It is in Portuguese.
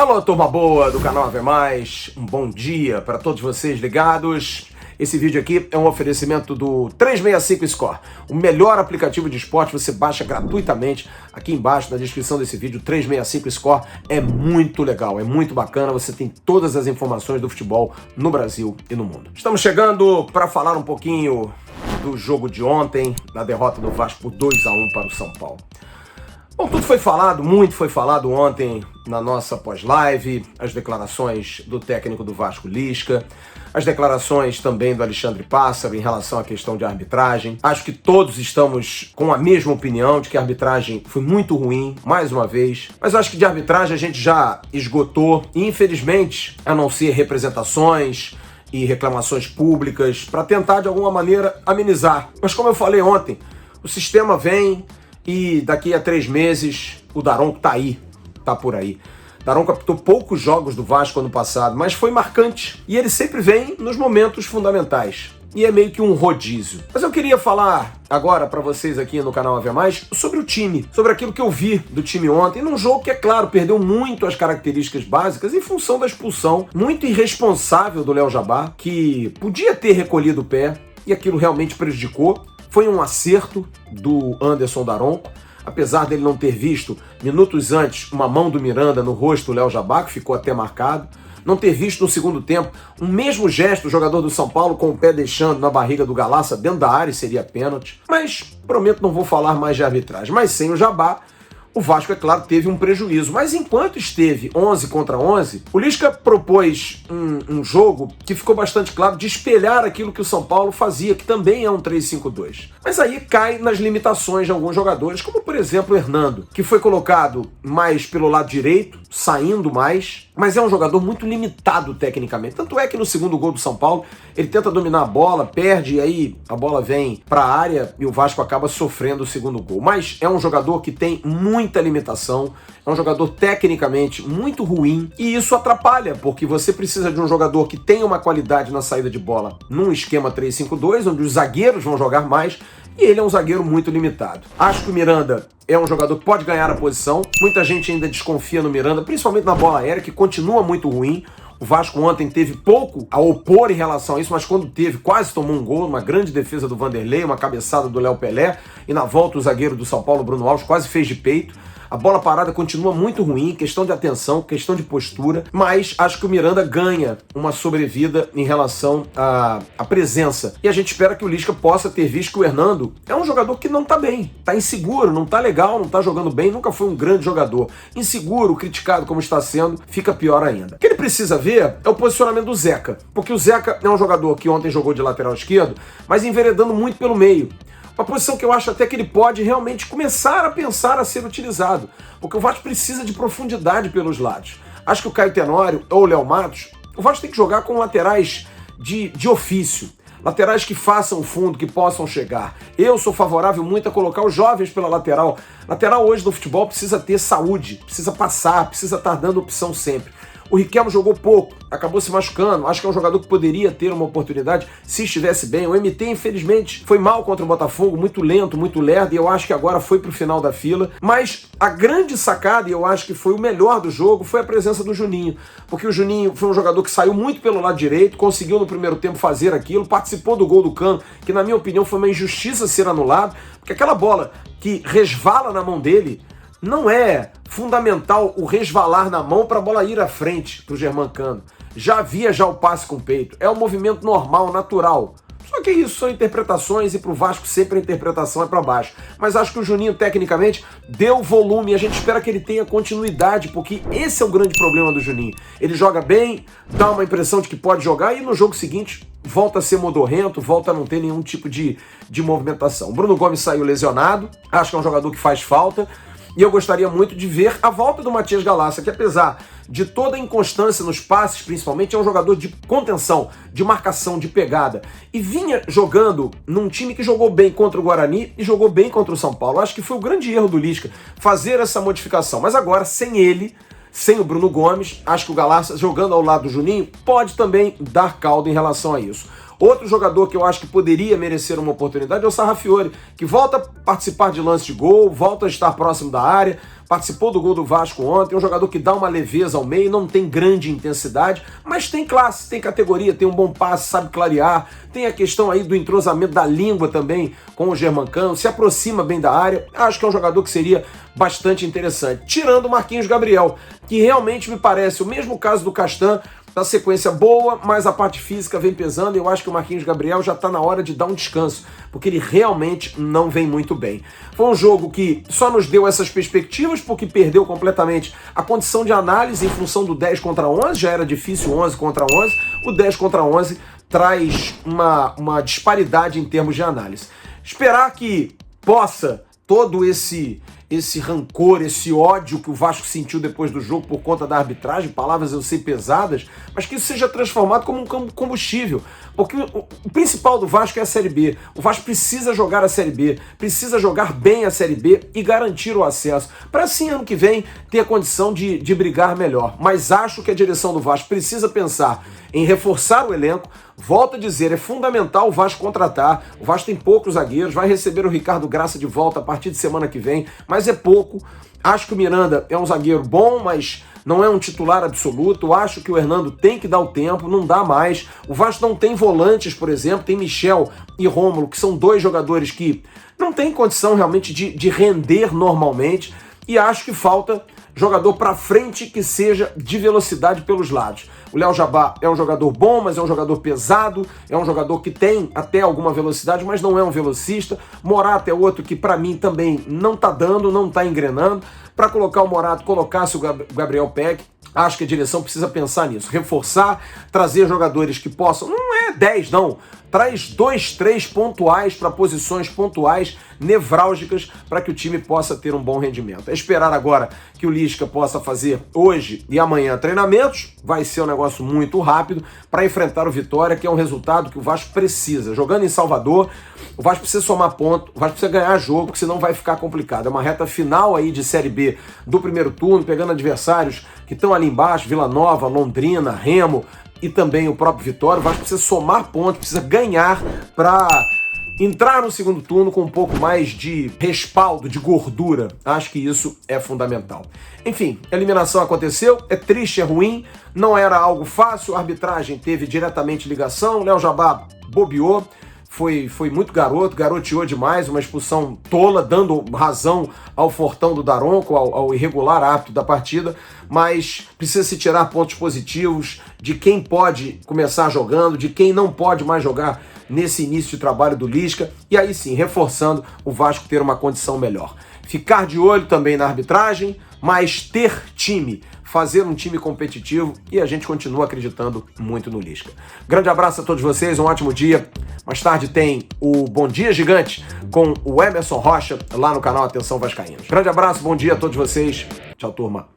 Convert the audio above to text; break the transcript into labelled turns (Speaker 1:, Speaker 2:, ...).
Speaker 1: Alô, turma boa do canal Ave Mais, um bom dia para todos vocês ligados. Esse vídeo aqui é um oferecimento do 365 Score, o melhor aplicativo de esporte, você baixa gratuitamente aqui embaixo na descrição desse vídeo. 365 Score é muito legal, é muito bacana, você tem todas as informações do futebol no Brasil e no mundo. Estamos chegando para falar um pouquinho do jogo de ontem, da derrota do Vasco por 2-1 para o São Paulo. Bom, tudo foi falado, muito foi falado ontem na nossa pós-live, as declarações do técnico do Vasco, Lisca, as declarações também do Alexandre Pássaro em relação à questão de arbitragem. Acho que todos estamos com a mesma opinião de que a arbitragem foi muito ruim, mais uma vez, mas acho que de arbitragem a gente já esgotou e, infelizmente, a não ser representações e reclamações públicas para tentar de alguma maneira amenizar. Mas como eu falei ontem, o sistema vem e daqui a 3 meses o Daronco tá aí, tá por aí. Daronco apitou poucos jogos do Vasco ano passado, mas foi marcante. E ele sempre vem nos momentos fundamentais. E é meio que um rodízio. Mas eu queria falar agora para vocês aqui no canal Ave Mais sobre o time, sobre aquilo que eu vi do time ontem, num jogo que, é claro, perdeu muito as características básicas em função da expulsão muito irresponsável do Léo Jabbar, que podia ter recolhido o pé e aquilo realmente prejudicou. Foi um acerto do Anderson Daronco, apesar dele não ter visto minutos antes uma mão do Miranda no rosto do Léo Jabbar, que ficou até marcado, não ter visto no segundo tempo o mesmo gesto do jogador do São Paulo com o pé deixando na barriga do Galaça dentro da área, seria pênalti. Mas prometo não vou falar mais de arbitragem. Mas sem o Jabbar, o Vasco, é claro, teve um prejuízo. Mas enquanto esteve 11 contra 11, o Lisca propôs um jogo que ficou bastante claro de espelhar aquilo que o São Paulo fazia, que também é um 3-5-2. Mas aí cai nas limitações de alguns jogadores, como por exemplo o Hernando, que foi colocado mais pelo lado direito, saindo mais, mas é um jogador muito limitado tecnicamente. Tanto é que no segundo gol do São Paulo, ele tenta dominar a bola, perde, e aí a bola vem para a área e o Vasco acaba sofrendo o segundo gol. Mas é um jogador que tem muita limitação, é um jogador tecnicamente muito ruim, e isso atrapalha, porque você precisa de um jogador que tenha uma qualidade na saída de bola num esquema 3-5-2, onde os zagueiros vão jogar mais, e ele é um zagueiro muito limitado. Acho que o Miranda é um jogador que pode ganhar a posição. Muita gente ainda desconfia no Miranda, principalmente na bola aérea, que continua muito ruim. O Vasco ontem teve pouco a opor em relação a isso, mas quando teve, quase tomou um gol, uma grande defesa do Vanderlei, uma cabeçada do Léo Pelé, e na volta o zagueiro do São Paulo, Bruno Alves, quase fez de peito. A bola parada continua muito ruim, questão de atenção, questão de postura, mas acho que o Miranda ganha uma sobrevida em relação à presença. E a gente espera que o Lisca possa ter visto que o Hernando é um jogador que não tá bem, tá inseguro, não tá legal, não tá jogando bem, nunca foi um grande jogador. Inseguro, criticado como está sendo, fica pior ainda. O que ele precisa ver é o posicionamento do Zeca, porque o Zeca é um jogador que ontem jogou de lateral esquerdo, mas enveredando muito pelo meio. Uma posição que eu acho até que ele pode realmente começar a pensar a ser utilizado, porque o Vasco precisa de profundidade pelos lados. Acho que o Caio Tenório ou o Léo Matos, o Vasco tem que jogar com laterais de ofício, laterais que façam o fundo, que possam chegar. Eu sou favorável muito a colocar os jovens pela lateral. Lateral hoje no futebol precisa ter saúde, precisa passar, precisa estar dando opção sempre. O Riquelme jogou pouco, acabou se machucando, acho que é um jogador que poderia ter uma oportunidade se estivesse bem. O MT, infelizmente, foi mal contra o Botafogo, muito lento, muito lerdo, e eu acho que agora foi pro final da fila. Mas a grande sacada, e eu acho que foi o melhor do jogo, foi a presença do Juninho, porque o Juninho foi um jogador que saiu muito pelo lado direito, conseguiu no primeiro tempo fazer aquilo, participou do gol do Cano, que na minha opinião foi uma injustiça ser anulado, porque aquela bola que resvala na mão dele, não é fundamental o resvalar na mão para a bola ir à frente para o Germancano. Já havia o passe com o peito. É um movimento normal, natural. Só que isso são interpretações e para o Vasco sempre a interpretação é para baixo. Mas acho que o Juninho, tecnicamente, deu volume e a gente espera que ele tenha continuidade, porque esse é o grande problema do Juninho. Ele joga bem, dá uma impressão de que pode jogar e no jogo seguinte volta a ser modorrento, volta a não ter nenhum tipo de movimentação. O Bruno Gomes saiu lesionado, acho que é um jogador que faz falta. E eu gostaria muito de ver a volta do Matias Galaça, que apesar de toda a inconstância nos passes, principalmente, é um jogador de contenção, de marcação, de pegada. E vinha jogando num time que jogou bem contra o Guarani e jogou bem contra o São Paulo. Acho que foi o grande erro do Lisca fazer essa modificação. Mas agora, sem ele, sem o Bruno Gomes, acho que o Galaça, jogando ao lado do Juninho, pode também dar caldo em relação a isso. Outro jogador que eu acho que poderia merecer uma oportunidade é o Sarrafiori, que volta a participar de lance de gol, volta a estar próximo da área, participou do gol do Vasco ontem, é um jogador que dá uma leveza ao meio, não tem grande intensidade, mas tem classe, tem categoria, tem um bom passe, sabe clarear, tem a questão aí do entrosamento da língua também com o Germancano, se aproxima bem da área, acho que é um jogador que seria bastante interessante. Tirando o Marquinhos Gabriel, que realmente me parece o mesmo caso do Castan, da sequência boa, mas a parte física vem pesando e eu acho que o Marquinhos Gabriel já está na hora de dar um descanso, porque ele realmente não vem muito bem. Foi um jogo que só nos deu essas perspectivas, porque perdeu completamente a condição de análise em função do 10 contra 11, já era difícil 11 contra 11, o 10 contra 11 traz uma disparidade em termos de análise. Esperar que possa todo esse rancor, esse ódio que o Vasco sentiu depois do jogo por conta da arbitragem, palavras eu sei pesadas, mas que isso seja transformado como um combustível. Porque o principal do Vasco é a Série B. O Vasco precisa jogar a Série B, precisa jogar bem a Série B e garantir o acesso, para assim ano que vem ter a condição de brigar melhor. Mas acho que a direção do Vasco precisa pensar em reforçar o elenco. Volto a dizer, é fundamental o Vasco contratar. O Vasco tem poucos zagueiros, vai receber o Ricardo Graça de volta a partir de semana que vem, mas é pouco. Acho que o Miranda é um zagueiro bom, mas não é um titular absoluto. Acho que o Hernando tem que dar o tempo, não dá mais. O Vasco não tem volantes, por exemplo, tem Michel e Rômulo, que são dois jogadores que não têm condição realmente de render normalmente, e acho que falta jogador para frente que seja de velocidade pelos lados. O Léo Jabá é um jogador bom, mas é um jogador pesado, é um jogador que tem até alguma velocidade, mas não é um velocista. Morato é outro que para mim também não tá dando, não tá engrenando. Para colocar o Morato, colocasse o Gabriel Peck. Acho que a direção precisa pensar nisso, reforçar, trazer jogadores que possam, não é 10 não, traz 2, 3 pontuais para posições pontuais, nevrálgicas, para que o time possa ter um bom rendimento. É esperar agora que o Lisca possa fazer hoje e amanhã treinamentos, vai ser um negócio muito rápido para enfrentar o Vitória, que é um resultado que o Vasco precisa. Jogando em Salvador, o Vasco precisa somar ponto, o Vasco precisa ganhar jogo, porque senão vai ficar complicado. É uma reta final aí de Série B do primeiro turno, pegando adversários que estão ali embaixo, Vila Nova, Londrina, Remo e também o próprio Vitória. O Vasco precisa somar pontos, precisa ganhar para entrar no segundo turno com um pouco mais de respaldo, de gordura. Acho que isso é fundamental. Enfim, a eliminação aconteceu, é triste, é ruim, não era algo fácil, a arbitragem teve diretamente ligação, o Léo Jabá bobeou, foi muito garoteou demais, uma expulsão tola, dando razão ao fortão do Daronco, ao irregular árbitro da partida, mas precisa se tirar pontos positivos de quem pode começar jogando, de quem não pode mais jogar nesse início de trabalho do Lisca, e aí sim, reforçando o Vasco ter uma condição melhor. Ficar de olho também na arbitragem, mas ter time, fazer um time competitivo, e a gente continua acreditando muito no Lisca. Grande abraço a todos vocês, um ótimo dia. Mais tarde tem o Bom Dia Gigante com o Emerson Rocha lá no canal Atenção Vascaínos. Grande abraço, bom dia a todos vocês. Tchau, turma.